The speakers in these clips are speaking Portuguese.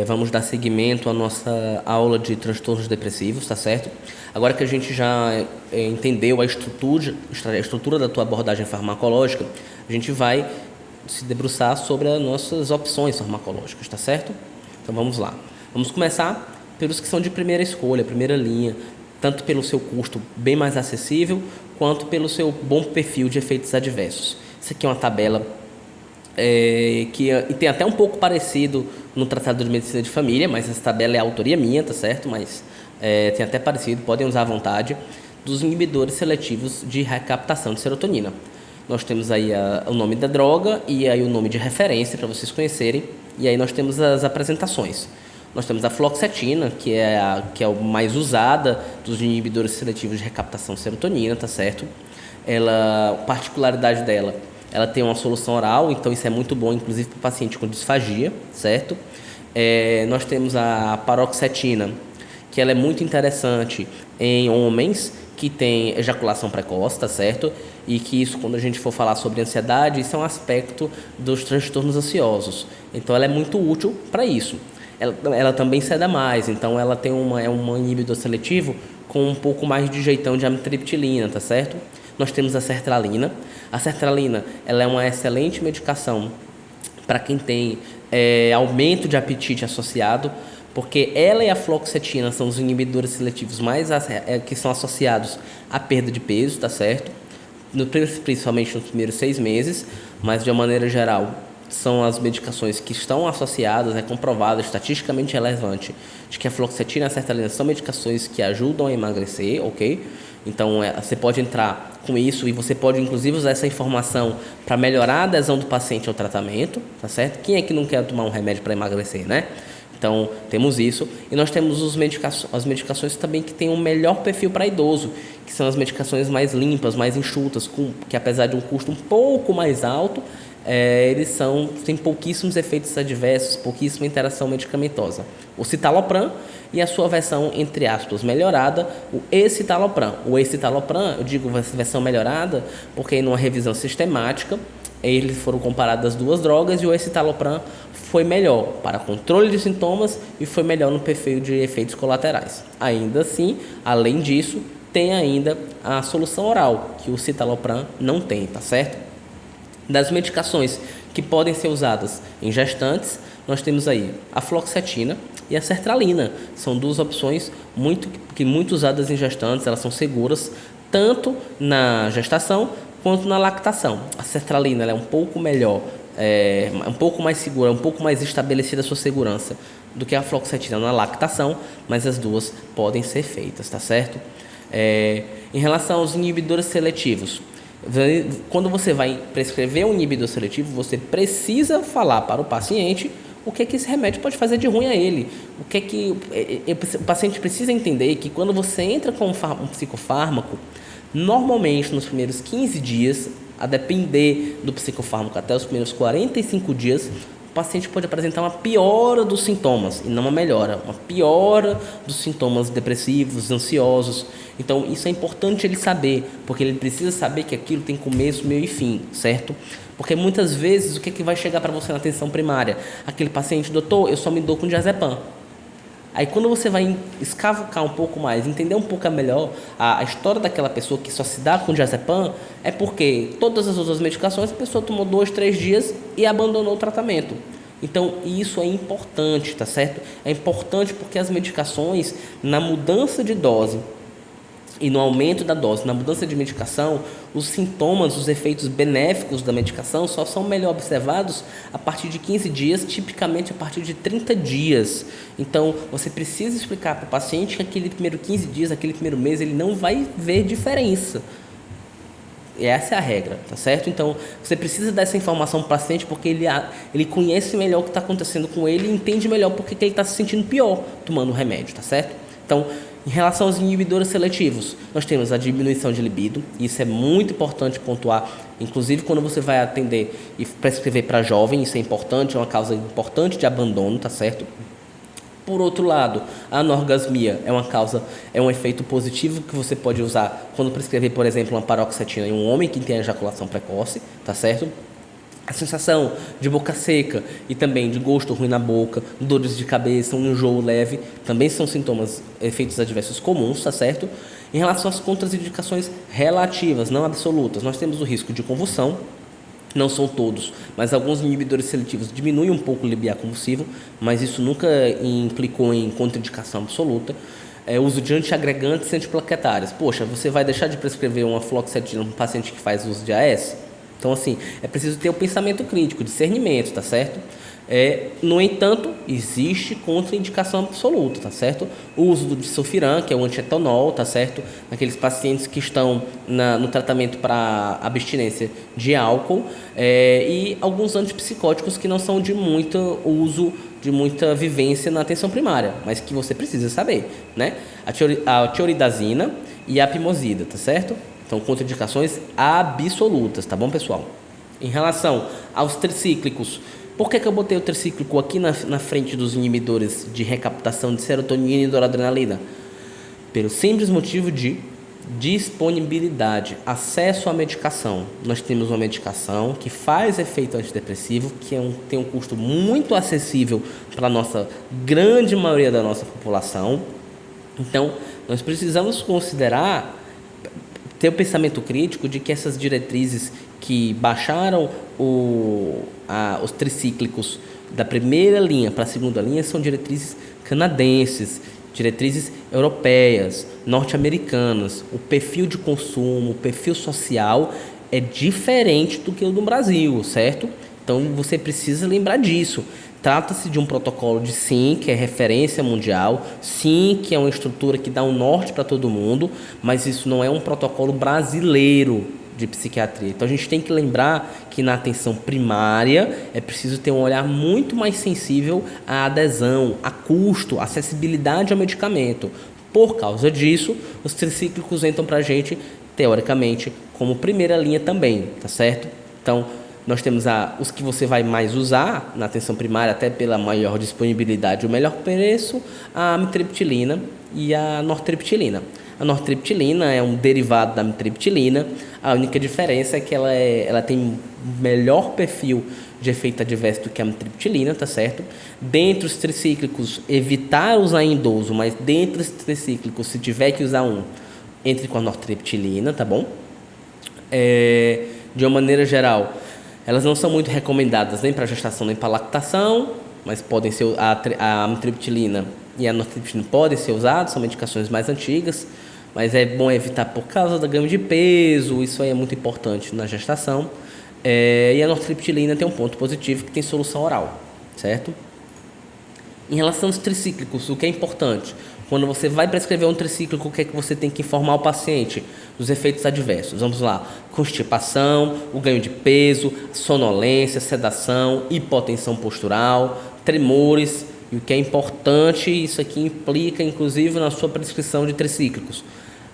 Vamos dar seguimento à nossa aula de transtornos depressivos, tá certo? Agora que a gente já entendeu a estrutura da tua abordagem farmacológica, a gente vai se debruçar sobre as nossas opções farmacológicas, tá certo? Então vamos lá. Vamos começar pelos que são de primeira escolha, primeira linha, tanto pelo seu custo bem mais acessível, quanto pelo seu bom perfil de efeitos adversos. Isso aqui é uma tabela que tem até um pouco parecido no Tratado de Medicina de Família, mas essa tabela é autoria minha, tá certo? Mas tem até parecido, podem usar à vontade, dos inibidores seletivos de recaptação de serotonina. Nós temos aí o nome da droga e aí o nome de referência para vocês conhecerem, e aí nós temos as apresentações. Nós temos a fluoxetina, que é o mais usada dos inibidores seletivos de recaptação de serotonina, tá certo? A particularidade dela, ela tem uma solução oral, então isso é muito bom, inclusive para o paciente com disfagia, certo? Nós temos a paroxetina, que ela é muito interessante em homens que têm ejaculação precoce, tá certo? E que isso, quando a gente for falar sobre ansiedade, isso é um aspecto dos transtornos ansiosos. Então ela é muito útil para isso. Ela também ceda mais, então ela tem um inibidor seletivo com um pouco mais de jeitão de amitriptilina, tá certo? Nós temos a sertralina. A sertralina, ela é uma excelente medicação para quem tem aumento de apetite associado, porque ela e a fluoxetina são os inibidores seletivos que são associados à perda de peso, tá certo? Principalmente nos primeiros 6 meses, mas de uma maneira geral são as medicações que estão associadas, é comprovado, estatisticamente relevante, de que a fluoxetina e a sertralina são medicações que ajudam a emagrecer, ok? Então, você pode entrar com isso e você pode, inclusive, usar essa informação para melhorar a adesão do paciente ao tratamento, tá certo? Quem é que não quer tomar um remédio para emagrecer, né? Então, temos isso. E nós temos as medicações também que têm um melhor perfil para idoso, que são as medicações mais limpas, mais enxutas, que apesar de um custo um pouco mais alto, eles têm pouquíssimos efeitos adversos, pouquíssima interação medicamentosa. O citalopram e a sua versão, entre aspas, melhorada, o escitalopram. O escitalopram, eu digo versão melhorada, porque numa revisão sistemática, eles foram comparadas as duas drogas e o escitalopram foi melhor para controle de sintomas e foi melhor no perfil de efeitos colaterais. Ainda assim, além disso, tem ainda a solução oral, que o citalopram não tem, tá certo? Das medicações que podem ser usadas em gestantes, nós temos aí a fluoxetina e a sertralina. São duas opções muito usadas em gestantes, elas são seguras tanto na gestação quanto na lactação. A sertralina ela é um pouco melhor, um pouco mais segura, um pouco mais estabelecida a sua segurança do que a fluoxetina na lactação, mas as duas podem ser feitas, tá certo? Em relação aos inibidores seletivos, quando você vai prescrever um inibidor seletivo, você precisa falar para o paciente o que esse remédio pode fazer de ruim a ele. O paciente precisa entender que quando você entra com um psicofármaco, normalmente nos primeiros 15 dias, a depender do psicofármaco até os primeiros 45 dias, o paciente pode apresentar uma piora dos sintomas, e não uma melhora, uma piora dos sintomas depressivos, ansiosos. Então, isso é importante ele saber, porque ele precisa saber que aquilo tem começo, meio e fim, certo? Porque muitas vezes, o que vai chegar para você na atenção primária? Aquele paciente, doutor, eu só me dou com diazepam. Aí, quando você vai escavucar um pouco mais, entender um pouco melhor a história daquela pessoa que só se dá com diazepam, é porque todas as outras medicações a pessoa tomou 2, 3 dias e abandonou o tratamento. Então, isso é importante, tá certo? É importante porque as medicações, na mudança de dose e no aumento da dose, na mudança de medicação, os sintomas, os efeitos benéficos da medicação só são melhor observados a partir de 15 dias, tipicamente a partir de 30 dias. Então, você precisa explicar para o paciente que aquele primeiro 15 dias, aquele primeiro mês, ele não vai ver diferença. E essa é a regra, tá certo? Então, você precisa dar essa informação para o paciente porque ele conhece melhor o que está acontecendo com ele e entende melhor porque ele está se sentindo pior tomando o remédio, tá certo? Então, em relação aos inibidores seletivos, nós temos a diminuição de libido, e isso é muito importante pontuar, inclusive quando você vai atender e prescrever para jovem, isso é importante, é uma causa importante de abandono, tá certo? Por outro lado, a anorgasmia é um efeito positivo que você pode usar quando prescrever, por exemplo, uma paroxetina em um homem que tem ejaculação precoce, tá certo? A sensação de boca seca e também de gosto ruim na boca, dores de cabeça, um enjoo leve, também são sintomas, efeitos adversos comuns, tá certo? Em relação às contraindicações relativas, não absolutas, nós temos o risco de convulsão, não são todos, mas alguns inibidores seletivos diminuem um pouco o limiar convulsivo, mas isso nunca implicou em contraindicação absoluta. Uso de antiagregantes e antiplaquetários. Poxa, você vai deixar de prescrever uma fluoxetina para um paciente que faz uso de AS? Então, assim, é preciso ter o pensamento crítico, discernimento, tá certo? No entanto, existe contraindicação absoluta, tá certo? O uso do disulfiram, que é o antietanol, tá certo? Naqueles pacientes que estão no tratamento para abstinência de álcool, e alguns antipsicóticos que não são de muito uso, de muita vivência na atenção primária, mas que você precisa saber, né? A tioridazina e a pimosida, tá certo? Então, contraindicações absolutas, tá bom, pessoal? Em relação aos tricíclicos, por que eu botei o tricíclico aqui na frente dos inibidores de recaptação de serotonina e noradrenalina? Pelo simples motivo de disponibilidade, acesso à medicação. Nós temos uma medicação que faz efeito antidepressivo, que tem um custo muito acessível para a nossa grande maioria da nossa população. Então, nós precisamos considerar, ter o pensamento crítico de que essas diretrizes que baixaram os tricíclicos da primeira linha para a segunda linha são diretrizes canadenses, diretrizes europeias, norte-americanas. O perfil de consumo, o perfil social é diferente do que o do Brasil, certo? Então você precisa lembrar disso. Trata-se de um protocolo de sim, que é referência mundial, sim, que é uma estrutura que dá um norte para todo mundo, mas isso não é um protocolo brasileiro de psiquiatria. Então a gente tem que lembrar que na atenção primária é preciso ter um olhar muito mais sensível à adesão, a custo, acessibilidade ao medicamento. Por causa disso, os tricíclicos entram para a gente, teoricamente, como primeira linha também, tá certo? Então, nós temos os que você vai mais usar na atenção primária, até pela maior disponibilidade e o melhor preço, a amitriptilina e a nortriptilina. A nortriptilina é um derivado da amitriptilina. A única diferença é que ela tem melhor perfil de efeito adverso do que a amitriptilina, tá certo? Dentre os tricíclicos, evitar usar em idoso, mas dentre os tricíclicos, se tiver que usar entre com a nortriptilina, tá bom? De uma maneira geral, elas não são muito recomendadas nem para gestação nem para lactação, mas podem ser a amitriptilina e a nortriptilina podem ser usadas, são medicações mais antigas, mas é bom evitar por causa da ganho de peso, isso aí é muito importante na gestação. E a nortriptilina tem um ponto positivo que tem solução oral, certo? Em relação aos tricíclicos, o que é importante? Quando você vai prescrever um tricíclico, o que é que você tem que informar o paciente? Os efeitos adversos. Vamos lá. Constipação, o ganho de peso, sonolência, sedação, hipotensão postural, tremores. E o que é importante, isso aqui implica, inclusive, na sua prescrição de tricíclicos.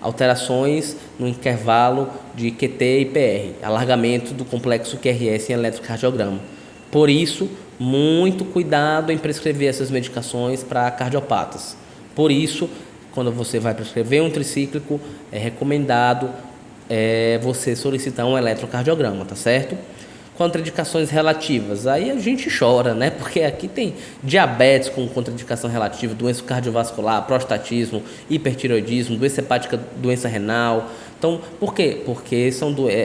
Alterações no intervalo de QT e PR. Alargamento do complexo QRS em eletrocardiograma. Por isso, muito cuidado em prescrever essas medicações para cardiopatas. Por isso, quando você vai prescrever um tricíclico, é recomendado você solicitar um eletrocardiograma, tá certo? Contraindicações relativas, aí a gente chora, né? Porque aqui tem diabetes com contraindicação relativa, doença cardiovascular, prostatismo, hipertireoidismo, doença hepática, doença renal. Então, por quê? Porque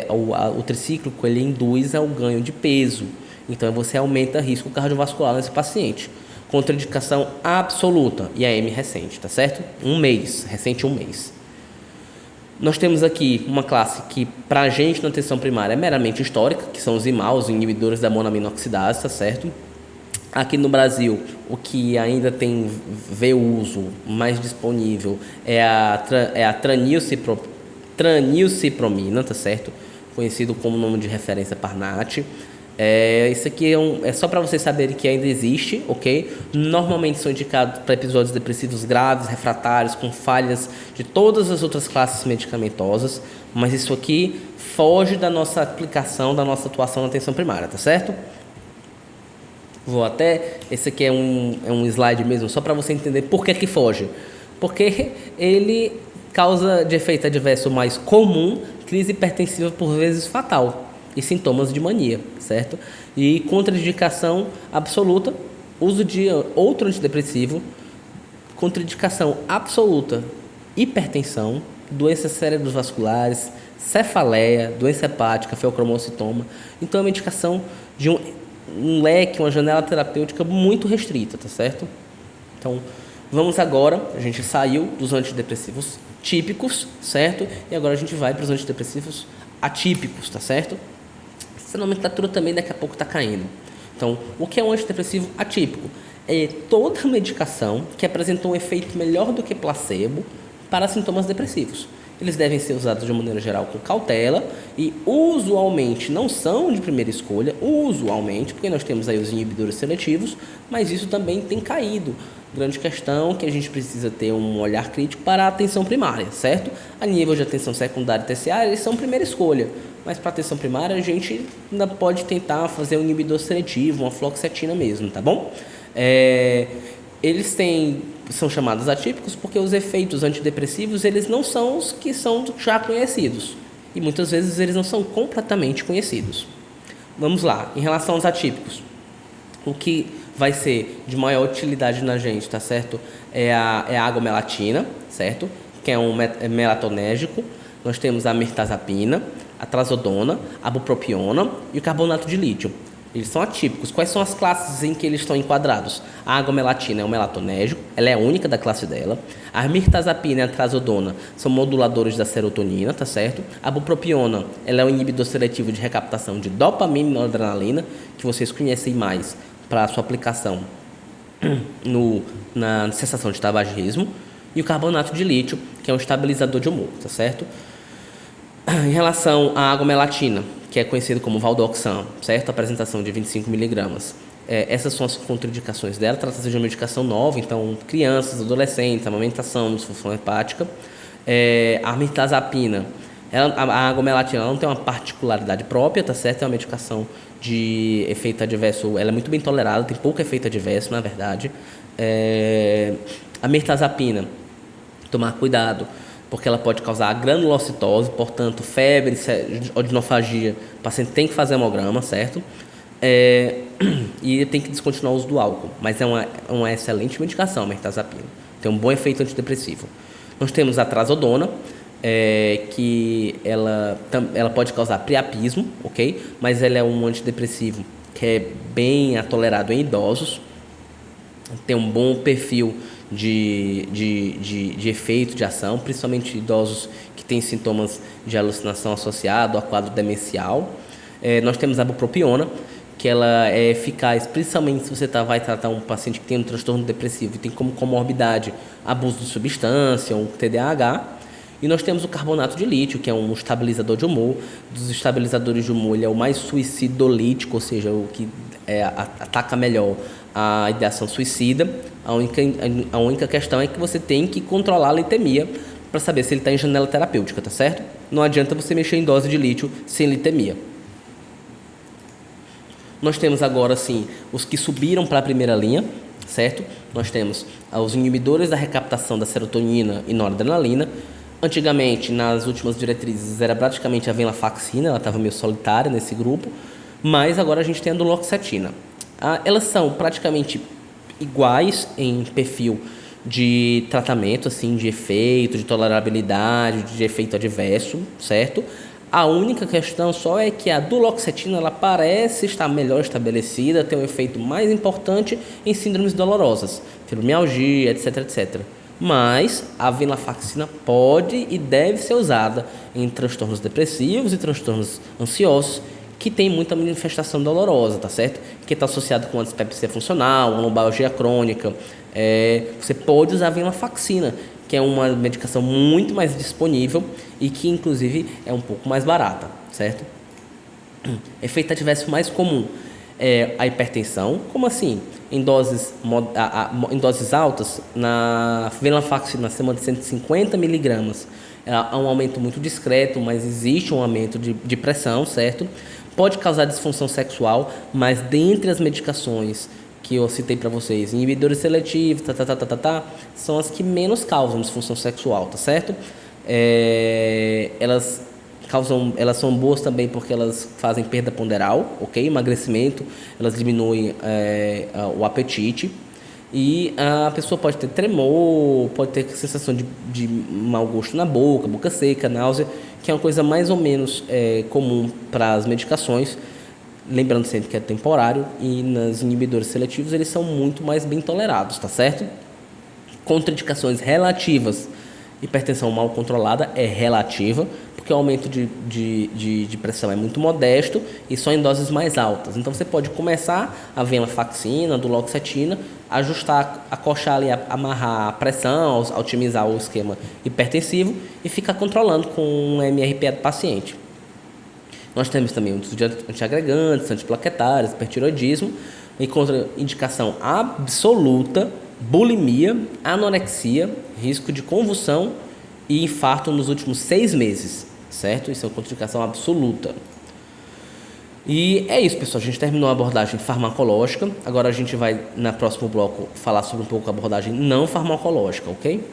o tricíclico ele induz ao ganho de peso. Então, você aumenta o risco cardiovascular nesse paciente. Contraindicação absoluta, IAM recente, tá certo? Recente 1 mês. Nós temos aqui uma classe que, para a gente, na atenção primária, é meramente histórica, que são os IMAL, os inibidores da monaminoxidase, tá certo? Aqui no Brasil, o que ainda vê o uso mais disponível é a tranilcipromina, tá certo? Conhecido como nome de referência Parnat. Isso aqui é só para vocês saberem que ainda existe, ok? Normalmente são indicados para episódios depressivos graves, refratários, com falhas de todas as outras classes medicamentosas, mas isso aqui foge da nossa aplicação, da nossa atuação na atenção primária, tá certo? Esse aqui é um slide mesmo, só para você entender por que foge. Porque ele causa de efeito adverso mais comum, crise hipertensiva por vezes fatal. e sintomas de mania, certo? E contraindicação absoluta, uso de outro antidepressivo, contraindicação absoluta, hipertensão, doenças cerebrovasculares, cefaleia, doença hepática, feocromocitoma. Então é uma indicação de um leque, uma janela terapêutica muito restrita, tá certo? Então, vamos agora, a gente saiu dos antidepressivos típicos, certo? E agora a gente vai para os antidepressivos atípicos, tá certo? Essa nomenclatura também daqui a pouco está caindo. Então, o que é um antidepressivo atípico? É toda medicação que apresentou um efeito melhor do que placebo para sintomas depressivos. Eles devem ser usados de maneira geral com cautela e usualmente não são de primeira escolha, usualmente, porque nós temos aí os inibidores seletivos, mas isso também tem caído. Grande questão que a gente precisa ter um olhar crítico para a atenção primária, certo? A nível de atenção secundária e terciária, eles são primeira escolha, mas para atenção primária a gente ainda pode tentar fazer um inibidor seletivo, uma fluoxetina mesmo, tá bom? Eles são chamados atípicos porque os efeitos antidepressivos eles não são os que são já conhecidos e muitas vezes eles não são completamente conhecidos. Vamos lá, em relação aos atípicos, o que vai ser de maior utilidade na gente, tá certo? É a agomelatina, certo? Que é um melatonérgico. Nós temos a mirtazapina, a trazodona, a bupropiona e o carbonato de lítio. Eles são atípicos. Quais são as classes em que eles estão enquadrados? A agomelatina é um melatonérgico, ela é a única da classe dela. A mirtazapina e a trazodona são moduladores da serotonina, tá certo? A bupropiona, ela é um inibidor seletivo de recaptação de dopamina e noradrenalina, que vocês conhecem mais para a sua aplicação na cessação de tabagismo. E o carbonato de lítio, que é um estabilizador de humor, tá certo? Em relação à agomelatina, que é conhecido como valdoxan, certo? Apresentação de 25 miligramas. Essas são as contraindicações dela. Trata-se de uma medicação nova, então crianças, adolescentes, amamentação, disfunção hepática. A mirtazapina, a agomelatina, ela não tem uma particularidade própria, tá certo? É uma medicação de efeito adverso, ela é muito bem tolerada, tem pouco efeito adverso, na verdade. A mirtazapina, tomar cuidado, porque ela pode causar granulocitose, portanto, febre, odinofagia, o paciente tem que fazer hemograma, certo? E tem que descontinuar o uso do álcool, mas é uma excelente medicação a mirtazapina, tem um bom efeito antidepressivo. Nós temos a trazodona, que ela pode causar priapismo, ok? Mas ela é um antidepressivo que é bem tolerado em idosos, tem um bom perfil de efeito, de ação, principalmente idosos que têm sintomas de alucinação associado a quadro demencial. Nós temos a bupropiona, que ela é eficaz, principalmente se você vai tratar um paciente que tem um transtorno depressivo e tem como comorbidade abuso de substância, um TDAH. E nós temos o carbonato de lítio, que é um estabilizador de humor. Dos estabilizadores de humor, ele é o mais suicidolítico, ou seja, o que ataca melhor a ideação suicida. A única questão é que você tem que controlar a litemia para saber se ele está em janela terapêutica, tá certo? Não adianta você mexer em dose de lítio sem litemia. Nós temos agora, sim, os que subiram para a primeira linha, certo? Nós temos os inibidores da recaptação da serotonina e noradrenalina. Antigamente, nas últimas diretrizes, era praticamente a venlafaxina, ela estava meio solitária nesse grupo, mas agora a gente tem a duloxetina. Elas são praticamente iguais em perfil de tratamento, assim, de efeito, de tolerabilidade, de efeito adverso, certo? A única questão só é que a duloxetina ela parece estar melhor estabelecida, tem um efeito mais importante em síndromes dolorosas, fibromialgia, etc, etc. Mas a venlafaxina pode e deve ser usada em transtornos depressivos e transtornos ansiosos que tem muita manifestação dolorosa, tá certo? Que está associado com uma dispepsia funcional, uma lombalgia crônica. Você pode usar a venlafaxina, que é uma medicação muito mais disponível e que, inclusive, é um pouco mais barata, certo? Efeito adverso mais comum é a hipertensão. Como assim? Em doses altas, na venlafaxina, acima de 150 miligramas, há um aumento muito discreto, mas existe um aumento de pressão, certo? Pode causar disfunção sexual, mas dentre as medicações que eu citei para vocês, inibidores seletivos, são as que menos causam disfunção sexual, tá certo? Elas elas são boas também porque elas fazem perda ponderal, ok? Emagrecimento, elas diminuem o apetite. E a pessoa pode ter tremor, pode ter sensação de mau gosto na boca, boca seca, náusea, que é uma coisa mais ou menos comum para as medicações. Lembrando sempre que é temporário, e nos inibidores seletivos eles são muito mais bem tolerados, tá certo? Contraindicações relativas. Hipertensão mal controlada é relativa, porque o aumento de pressão é muito modesto e só em doses mais altas. Então você pode começar a venlafaxina, duloxetina, ajustar, acochar ali, amarrar a pressão, otimizar o esquema hipertensivo e ficar controlando com um MRPE do paciente. Nós temos também os antiagregantes, antiplaquetários, hipertiroidismo, e contraindicação absoluta, bulimia, anorexia, risco de convulsão e infarto nos últimos 6 meses, certo? Isso é uma contraindicação absoluta. E é isso, pessoal. A gente terminou a abordagem farmacológica. Agora a gente vai, no próximo bloco, falar sobre um pouco a abordagem não farmacológica, ok?